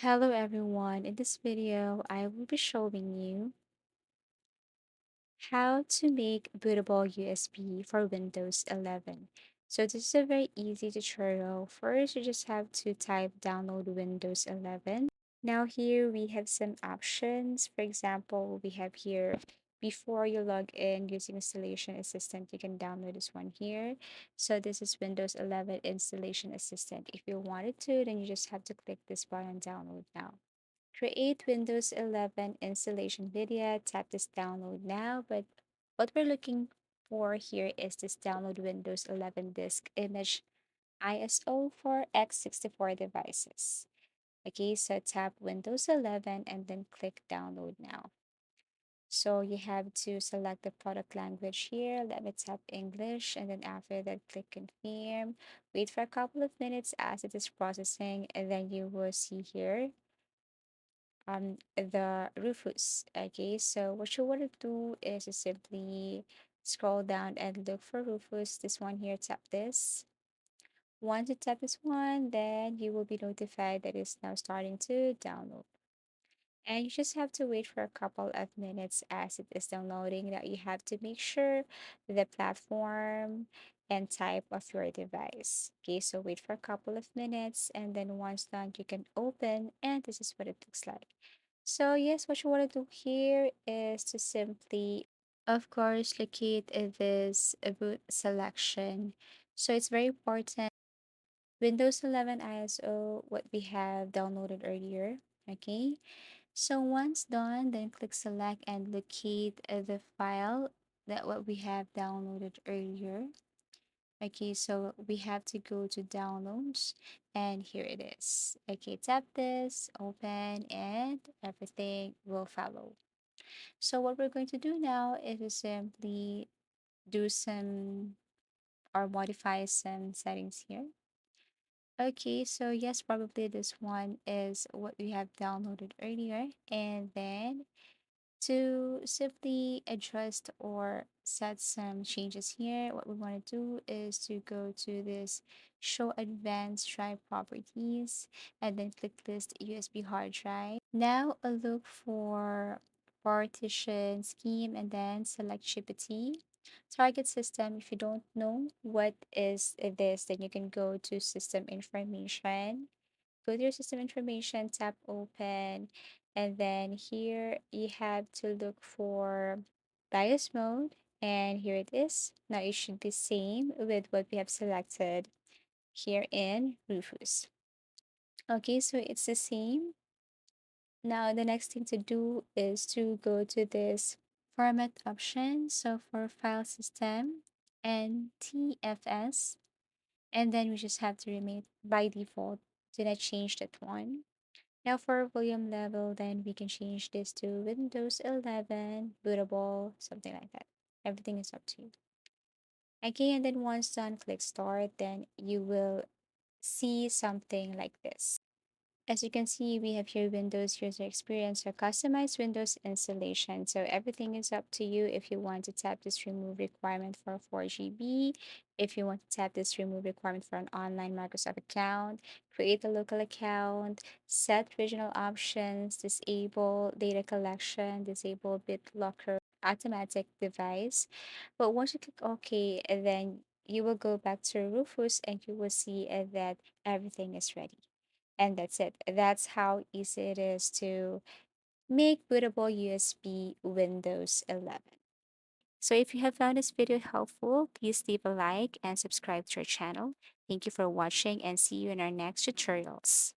Hello everyone, in this video I will be showing you how to make bootable USB for Windows 11. So this is a very easy tutorial. First, you just have to type download Windows 11. Now here we have some options. For example, we have here before you log in using installation assistant, you can download this one here. So this is Windows 11 installation assistant. If you wanted to, then you just have to click this button download now. Create Windows 11 installation video. Tap this download now. But what we're looking for here is this download Windows 11 disk image ISO for x64 devices. Okay, so tap Windows 11 and then click download now. So you have to select the product language here. Let me tap English and then after that click confirm. Wait for a couple of minutes as it is processing and then you will see here the Rufus. Okay, so what you want to do is to simply scroll down and look for Rufus. This one here, tap this. Once you tap this one, then you will be notified that it's now starting to download. And you just have to wait for a couple of minutes as it is downloading. That you have to make sure the platform and type of your device. Okay, so wait for a couple of minutes and then once done, you can open and this is what it looks like. So yes, what you want to do here is to simply, of course, locate this boot selection. So it's very important. Windows 11 ISO, what we have downloaded earlier. Okay. So once done, then click select and locate the file that what we have downloaded earlier. Okay, so we have to go to downloads and here it is. Okay, tap this, open, and everything will follow. So what we're going to do now is to simply do some or modify some settings here. Okay, so yes, probably this one is what we have downloaded earlier. And then to simply adjust or set some changes here, what we want to do is to go to this show advanced drive properties and then click list USB hard drive. Now look for partition scheme and then select GPT. Target system, if you don't know what is this, then you can go to system information, go to your system information, tap open, and then here you have to look for BIOS mode, and here it is. Now it should be same with what we have selected here in Rufus. Okay, so it's the same. Now the next thing to do is to go to this format option. So for file system and TFS, and then we just have to remain by default. Do not change that one. Now for volume level, then we can change this to Windows 11, bootable, something like that. Everything is up to you. Okay, and then once done, click start, then you will see something like this. As you can see, we have here Windows user experience or customized Windows installation. So everything is up to you if you want to tap this remove requirement for 4 GB, if you want to tap this remove requirement for an online Microsoft account, create a local account, set regional options, disable data collection, disable BitLocker automatic device. But once you click OK, and then you will go back to Rufus and you will see that everything is ready. And that's it. That's how easy it is to make bootable USB Windows 11. So if you have found this video helpful, please leave a like and subscribe to our channel. Thank you for watching and see you in our next tutorials.